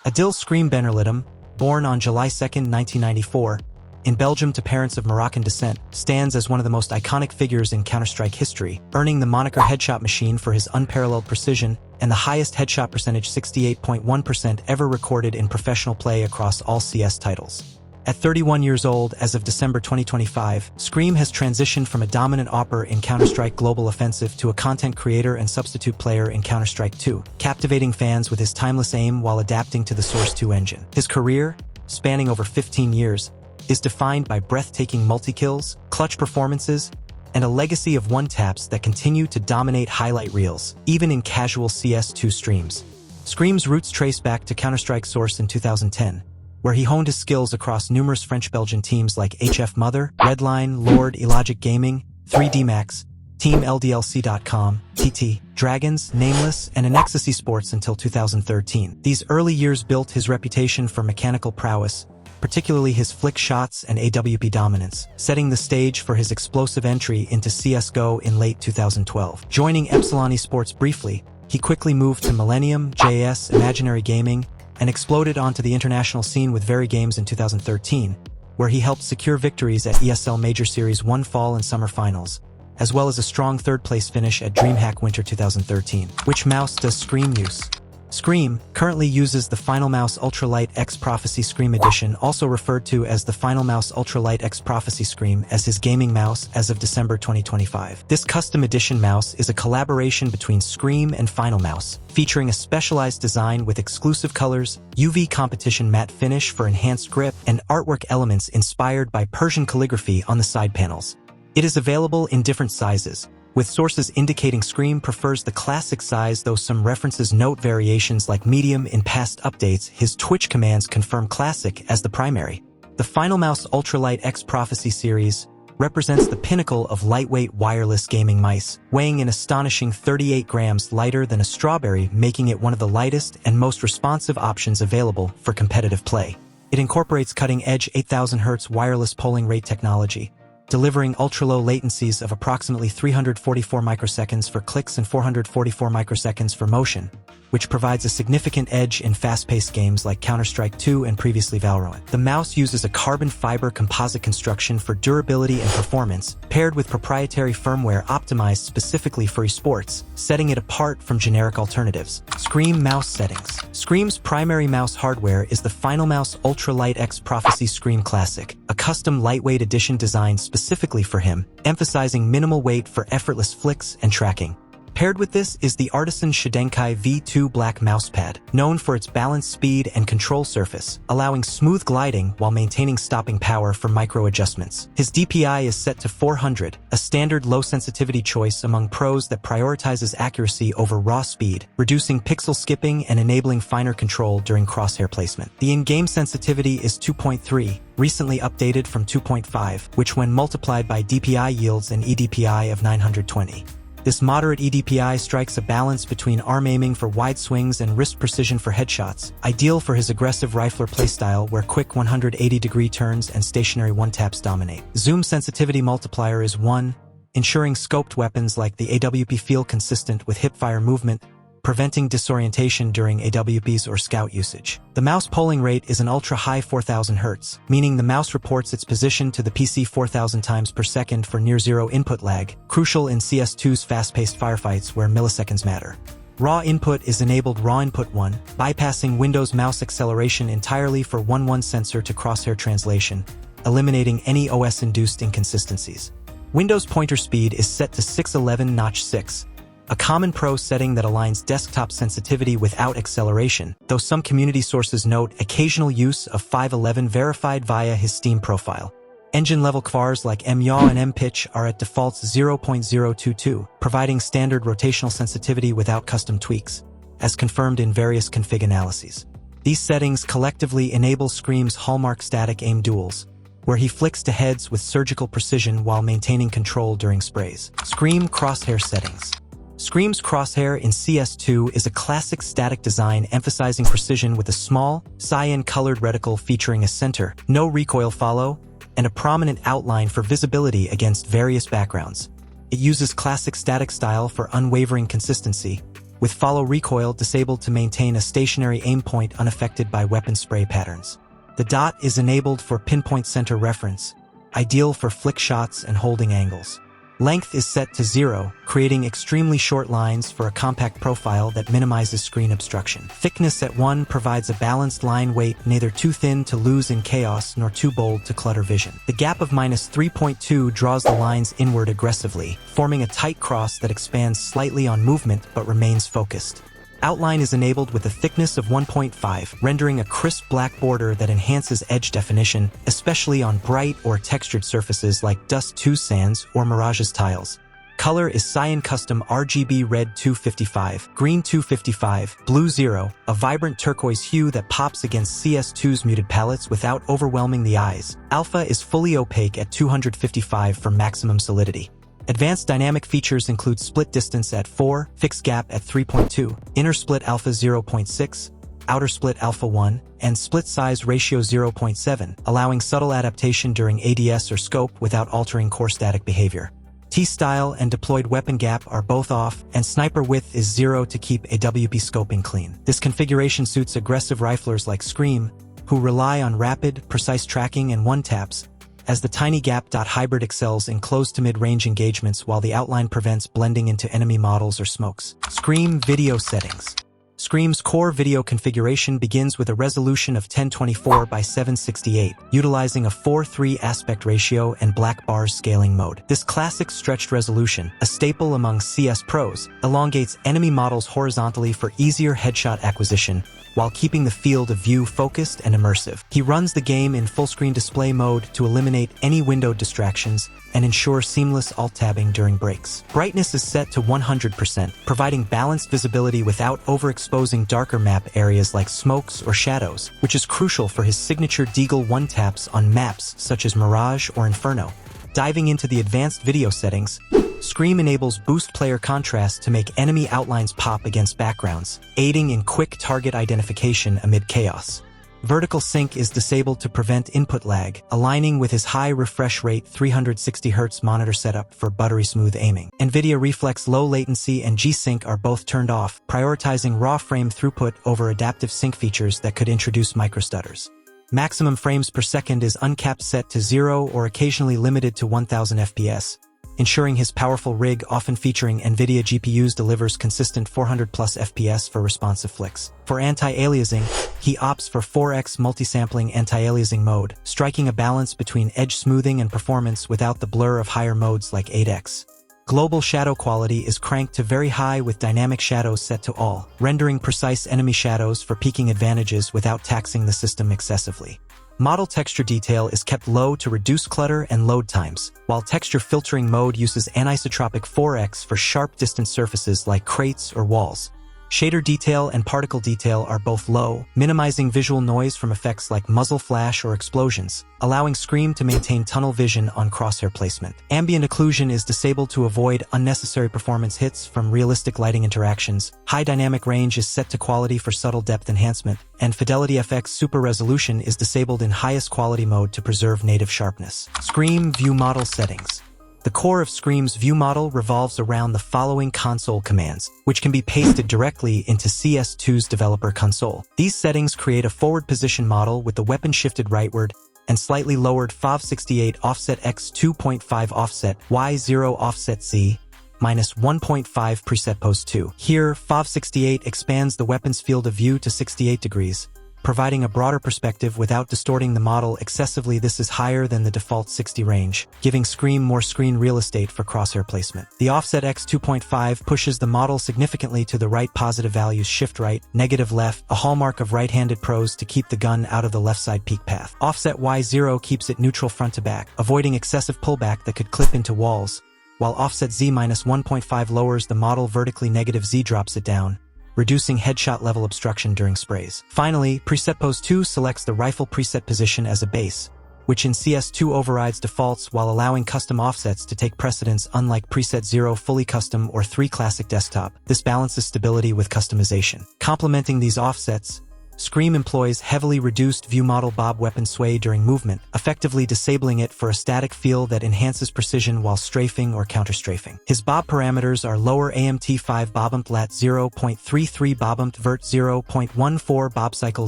Adil ScreaM Benirlitum, born on July 2, 1994, in Belgium to parents of Moroccan descent, stands as one of the most iconic figures in Counter-Strike history, earning the moniker Headshot Machine for his unparalleled precision and the highest headshot percentage 68.1% ever recorded in professional play across all CS titles. At 31 years old as of December 2025, ScreaM has transitioned from a dominant operator in Counter-Strike Global Offensive to a content creator and substitute player in Counter-Strike 2, captivating fans with his timeless aim while adapting to the Source 2 engine. His career, spanning over 15 years, is defined by breathtaking multi-kills, clutch performances, and a legacy of one-taps that continue to dominate highlight reels, even in casual CS2 streams. ScreaM's roots trace back to Counter-Strike Source in 2010, where he honed his skills across numerous French-Belgian teams like HF Mother, Redline, Lord, Illogic Gaming, 3D Max, Team LDLC.com, TT, Dragons, Nameless, and Anexus Esports until 2013. These early years built his reputation for mechanical prowess, particularly his flick shots and AWP dominance, setting the stage for his explosive entry into CSGO in late 2012. Joining Epsilon Esports briefly, he quickly moved to Millennium, JS, Imaginary Gaming, and exploded onto the international scene with Very Games in 2013, where he helped secure victories at ESL Major Series 1 Fall and Summer Finals, as well as a strong third-place finish at DreamHack Winter 2013. Which mouse does ScreaM use? ScreaM currently uses the Final Mouse Ultralight X Prophecy ScreaM Edition, also referred to as the Final Mouse Ultralight X Prophecy ScreaM, as his gaming mouse as of December 2025. This custom edition mouse is a collaboration between ScreaM and Final Mouse, featuring a specialized design with exclusive colors, UV competition matte finish for enhanced grip, and artwork elements inspired by Persian calligraphy on the side panels. It is available in different sizes, with sources indicating ScreaM prefers the classic size, though some references note variations like medium in past updates. His Twitch commands confirm classic as the primary. The Final Mouse Ultralight X Prophecy series represents the pinnacle of lightweight wireless gaming mice, weighing an astonishing 38 grams lighter than a strawberry, making it one of the lightest and most responsive options available for competitive play. It incorporates cutting-edge 8000 Hz wireless polling rate technology, delivering ultra-low latencies of approximately 344 microseconds for clicks and 444 microseconds for motion, which provides a significant edge in fast-paced games like Counter-Strike 2 and previously Valorant. The mouse uses a carbon fiber composite construction for durability and performance, paired with proprietary firmware optimized specifically for esports, setting it apart from generic alternatives. ScreaM mouse settings. ScreaM's primary mouse hardware is the Final Mouse Ultralight X Prophecy ScreaM Classic, a custom lightweight edition designed specifically for him, emphasizing minimal weight for effortless flicks and tracking. Paired with this is the Artisan Shidenkai V2 Black mousepad, known for its balanced speed and control surface, allowing smooth gliding while maintaining stopping power for micro adjustments. His DPI is set to 400, a standard low-sensitivity choice among pros that prioritizes accuracy over raw speed, reducing pixel skipping and enabling finer control during crosshair placement. The in-game sensitivity is 2.3, recently updated from 2.5, which when multiplied by DPI yields an eDPI of 920. This moderate eDPI strikes a balance between arm aiming for wide swings and wrist precision for headshots, ideal for his aggressive rifler playstyle where quick 180-degree turns and stationary one-taps dominate. Zoom sensitivity multiplier is 1, ensuring scoped weapons like the AWP feel consistent with hipfire movement, preventing disorientation during AWPs or scout usage. The mouse polling rate is an ultra-high 4000 Hz, meaning the mouse reports its position to the PC 4000 times per second for near-zero input lag, crucial in CS2's fast-paced firefights where milliseconds matter. Raw input is enabled raw input 1, bypassing Windows mouse acceleration entirely for 1:1 sensor to crosshair translation, eliminating any OS-induced inconsistencies. Windows pointer speed is set to 611 notch 6, a common pro setting that aligns desktop sensitivity without acceleration, though some community sources note occasional use of 511 verified via his Steam profile. Engine-level QVARs like myaw and mpitch are at defaults 0.022, providing standard rotational sensitivity without custom tweaks, as confirmed in various config analyses. These settings collectively enable ScreaM's hallmark static aim duels, where he flicks to heads with surgical precision while maintaining control during sprays. ScreaM crosshair settings. ScreaM's crosshair in CS2 is a classic static design emphasizing precision with a small, cyan-colored reticle featuring a center, no recoil follow, and a prominent outline for visibility against various backgrounds. It uses classic static style for unwavering consistency, with follow recoil disabled to maintain a stationary aim point unaffected by weapon spray patterns. The dot is enabled for pinpoint center reference, ideal for flick shots and holding angles. Length is set to 0, creating extremely short lines for a compact profile that minimizes screen obstruction. Thickness at 1 provides a balanced line weight, neither too thin to lose in chaos nor too bold to clutter vision. The gap of -3.2 draws the lines inward aggressively, forming a tight cross that expands slightly on movement but remains focused. Outline is enabled with a thickness of 1.5, rendering a crisp black border that enhances edge definition, especially on bright or textured surfaces like Dust 2 sands or Mirage's tiles. Color is Cyan Custom RGB Red 255, Green 255, Blue 0, a vibrant turquoise hue that pops against CS2's muted palettes without overwhelming the eyes. Alpha is fully opaque at 255 for maximum solidity. Advanced dynamic features include split distance at 4, fixed gap at 3.2, inner split alpha 0.6, outer split alpha 1, and split size ratio 0.7, allowing subtle adaptation during ADS or scope without altering core static behavior. T-style and deployed weapon gap are both off, and sniper width is 0 to keep AWP scoping clean. This configuration suits aggressive riflers like ScreaM, who rely on rapid, precise tracking and one-taps, as the tiny gap hybrid excels in close to mid-range engagements while the outline prevents blending into enemy models or smokes. ScreaM video settings. ScreaM's core video configuration begins with a resolution of 1024 by 768, utilizing a 4:3 aspect ratio and black bars scaling mode. This classic stretched resolution, a staple among CS pros, elongates enemy models horizontally for easier headshot acquisition, while keeping the field of view focused and immersive. He runs the game in full-screen display mode to eliminate any windowed distractions and ensure seamless alt-tabbing during breaks. Brightness is set to 100%, providing balanced visibility without overexposing darker map areas like smokes or shadows, which is crucial for his signature Deagle one-taps on maps such as Mirage or Inferno. Diving into the advanced video settings, ScreaM enables boost player contrast to make enemy outlines pop against backgrounds, aiding in quick target identification amid chaos. Vertical sync is disabled to prevent input lag, aligning with his high refresh rate 360Hz monitor setup for buttery smooth aiming. NVIDIA Reflex low latency and G-Sync are both turned off, prioritizing raw frame throughput over adaptive sync features that could introduce microstutters. Maximum frames per second is uncapped, set to 0 or occasionally limited to 1000 FPS. Ensuring his powerful rig, often featuring NVIDIA GPUs, delivers consistent 400+ FPS for responsive flicks. For anti-aliasing, he opts for 4x multi-sampling anti-aliasing mode, striking a balance between edge smoothing and performance without the blur of higher modes like 8x. Global shadow quality is cranked to very high with dynamic shadows set to all, rendering precise enemy shadows for peaking advantages without taxing the system excessively. Model texture detail is kept low to reduce clutter and load times, while texture filtering mode uses anisotropic 4x for sharp distance surfaces like crates or walls. Shader detail and particle detail are both low, minimizing visual noise from effects like muzzle flash or explosions, allowing ScreaM to maintain tunnel vision on crosshair placement. Ambient occlusion is disabled to avoid unnecessary performance hits from realistic lighting interactions. High dynamic range is set to quality for subtle depth enhancement, and Fidelity FX Super Resolution is disabled in highest quality mode to preserve native sharpness. ScreaM View Model Settings. The core of ScreaM's view model revolves around the following console commands, which can be pasted directly into CS2's developer console. These settings create a forward position model with the weapon shifted rightward and slightly lowered FOV68 offset x 2.5 offset y0 offset z minus 1.5 preset pose 2. Here, FOV68 expands the weapon's field of view to 68 degrees, providing a broader perspective without distorting the model excessively. This is higher than the default 60 range, giving ScreaM more screen real estate for crosshair placement. The offset x 2.5 pushes the model significantly to the right. Positive values shift right, negative left, a hallmark of right-handed pros to keep the gun out of the left side peak path. Offset y0 keeps it neutral front to back, avoiding excessive pullback that could clip into walls, while offset z minus 1.5 lowers the model vertically. Negative z drops it down, reducing headshot level obstruction during sprays. Finally, preset pose 2 selects the rifle preset position as a base, which in CS2 overrides defaults while allowing custom offsets to take precedence. Unlike preset 0 fully custom or 3 classic desktop, this balances stability with customization. Complementing these offsets, ScreaM employs heavily reduced viewModel bob weapon sway during movement, effectively disabling it for a static feel that enhances precision while strafing or counter-strafing. His bob parameters are lower AMT5 bobump lat 0.33 bobump vert 0.14 bob cycle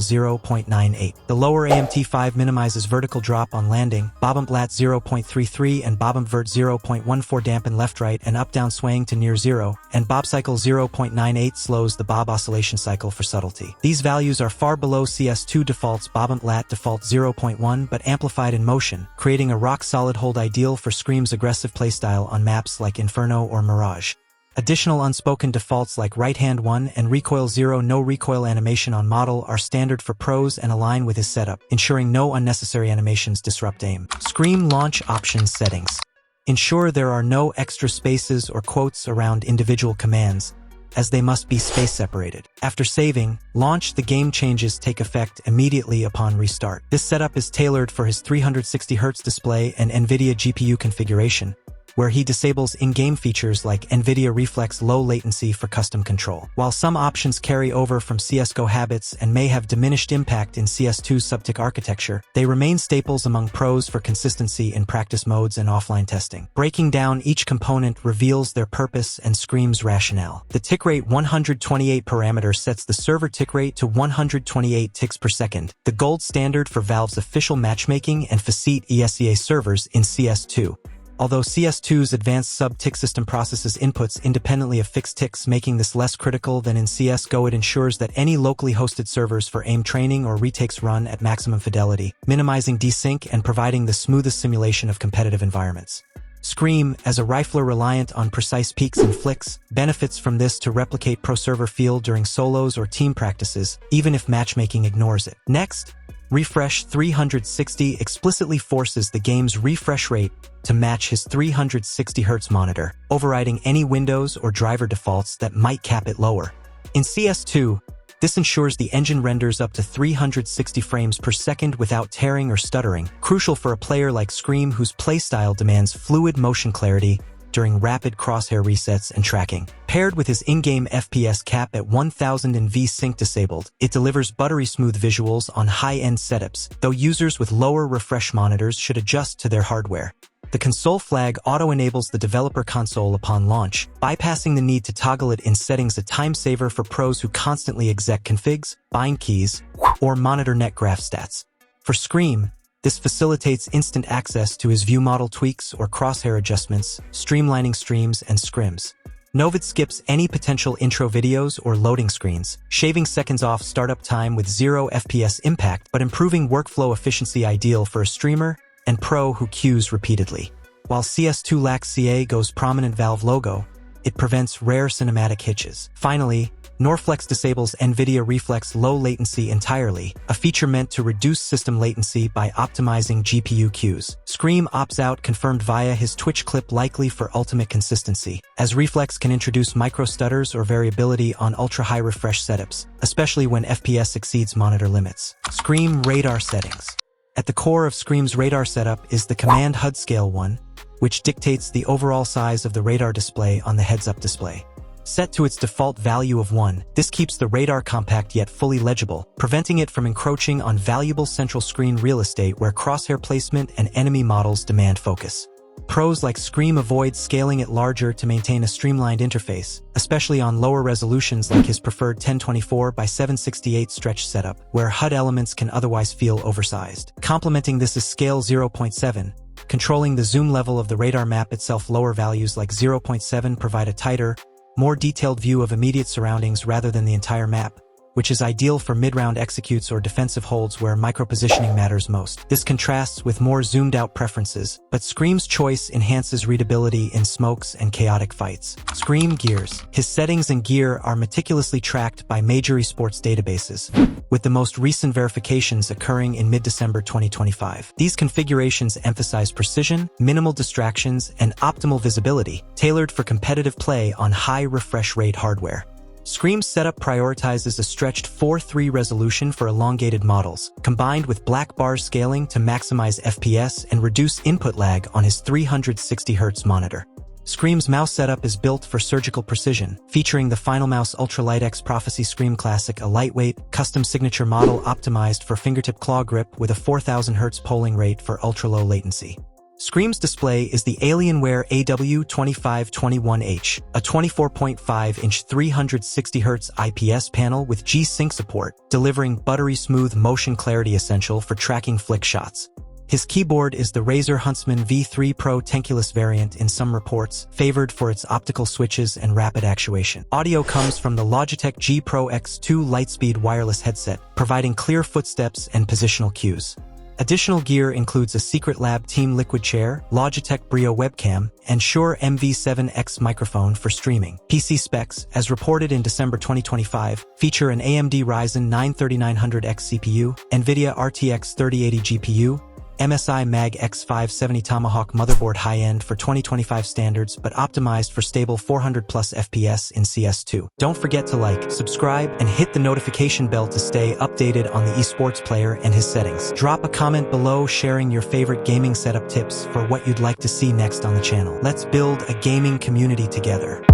0.98. The lower AMT5 minimizes vertical drop on landing, bobump lat 0.33 and bobump vert 0.14 dampen left-right and up-down swaying to near zero, and bob cycle 0.98 slows the bob oscillation cycle for subtlety. These values are far below CS2 default's bobump lat default 0.1 but amplified in motion, creating a rock-solid hold ideal for ScreaM's aggressive playstyle on maps like Inferno or Mirage. Additional unspoken defaults like right-hand 1 and recoil 0 no recoil animation on model are standard for pros and align with his setup, ensuring no unnecessary animations disrupt aim. ScreaM launch options settings. Ensure there are no extra spaces or quotes around individual commands, as they must be space separated. After saving, launch the game changes take effect immediately upon restart. This setup is tailored for his 360Hz display and NVIDIA GPU configuration, where he disables in-game features like NVIDIA Reflex low latency for custom control. While some options carry over from CSGO habits and may have diminished impact in CS2's subtick architecture, they remain staples among pros for consistency in practice modes and offline testing. Breaking down each component reveals their purpose and ScreaM's rationale. The tick rate 128 parameter sets the server tick rate to 128 ticks per second, the gold standard for Valve's official matchmaking and Facete ESEA servers in CS2. Although CS2's advanced sub-tick system processes inputs independently of fixed ticks, making this less critical than in CSGO, it ensures that any locally hosted servers for aim training or retakes run at maximum fidelity, minimizing desync and providing the smoothest simulation of competitive environments. ScreaM, as a rifler reliant on precise peaks and flicks, benefits from this to replicate pro-server feel during solos or team practices, even if matchmaking ignores it. Next, Refresh 360 explicitly forces the game's refresh rate to match his 360Hz monitor, overriding any Windows or driver defaults that might cap it lower. In CS2, this ensures the engine renders up to 360 frames per second without tearing or stuttering, crucial for a player like ScreaM whose playstyle demands fluid motion clarity during rapid crosshair resets and tracking. Paired with his in-game FPS cap at 1000 and V-Sync disabled, it delivers buttery smooth visuals on high-end setups, though users with lower refresh monitors should adjust to their hardware. The console flag auto-enables the developer console upon launch, bypassing the need to toggle it in settings, a time saver for pros who constantly exec configs, bind keys, or monitor net graph stats. For ScreaM, this facilitates instant access to his viewModel tweaks or crosshair adjustments, streamlining streams and scrims. Novid skips any potential intro videos or loading screens, shaving seconds off startup time with 0 FPS impact but improving workflow efficiency, ideal for a streamer and pro who queues repeatedly. While CS2 lacks CSGO's prominent Valve logo, it prevents rare cinematic hitches. Finally, Norflex disables NVIDIA Reflex low latency entirely, a feature meant to reduce system latency by optimizing GPU queues. ScreaM opts out, confirmed via his Twitch clip, likely for ultimate consistency, as Reflex can introduce micro stutters or variability on ultra-high refresh setups, especially when FPS exceeds monitor limits. ScreaM radar settings. At the core of ScreaM's radar setup is the command HUD scale 1, which dictates the overall size of the radar display on the heads-up display. Set to its default value of 1, this keeps the radar compact yet fully legible, preventing it from encroaching on valuable central screen real estate where crosshair placement and enemy models demand focus. Pros like ScreaM avoid scaling it larger to maintain a streamlined interface, especially on lower resolutions like his preferred 1024 by 768 stretch setup, where HUD elements can otherwise feel oversized. Complementing this is scale 0.7, controlling the zoom level of the radar map itself. Lower values like 0.7 provide a tighter, more detailed view of immediate surroundings rather than the entire map, which is ideal for mid-round executes or defensive holds where micro-positioning matters most. This contrasts with more zoomed-out preferences, but ScreaM's choice enhances readability in smokes and chaotic fights. ScreaM gears. His settings and gear are meticulously tracked by major esports databases, with the most recent verifications occurring in mid-December 2025. These configurations emphasize precision, minimal distractions, and optimal visibility, tailored for competitive play on high refresh rate hardware. ScreaM's setup prioritizes a stretched 4:3 resolution for elongated models, combined with black bar scaling to maximize FPS and reduce input lag on his 360Hz monitor. ScreaM's mouse setup is built for surgical precision, featuring the Finalmouse Ultralight X Prophecy ScreaM Classic, a lightweight, custom signature model optimized for fingertip claw grip with a 4000 Hz polling rate for ultra-low latency. ScreaM's display is the Alienware AW2521H, a 24.5-inch 360Hz IPS panel with G-Sync support, delivering buttery smooth motion clarity essential for tracking flick shots. His keyboard is the Razer Huntsman V3 Pro Tenkulous variant, in some reports, favored for its optical switches and rapid actuation. Audio comes from the Logitech G Pro X2 Lightspeed wireless headset, providing clear footsteps and positional cues. Additional gear includes a Secret Lab Team Liquid Chair, Logitech Brio webcam, and Shure MV7X microphone for streaming. PC specs, as reported in December 2025, feature an AMD Ryzen 9 3900X CPU, NVIDIA RTX 3080 GPU, MSI Mag X570 Tomahawk motherboard, high-end for 2025 standards but optimized for stable 400+ FPS in CS2. Don't forget to like, subscribe, and hit the notification bell to stay updated on the esports player and his settings. Drop a comment below sharing your favorite gaming setup tips for what you'd like to see next on the channel. Let's build a gaming community together.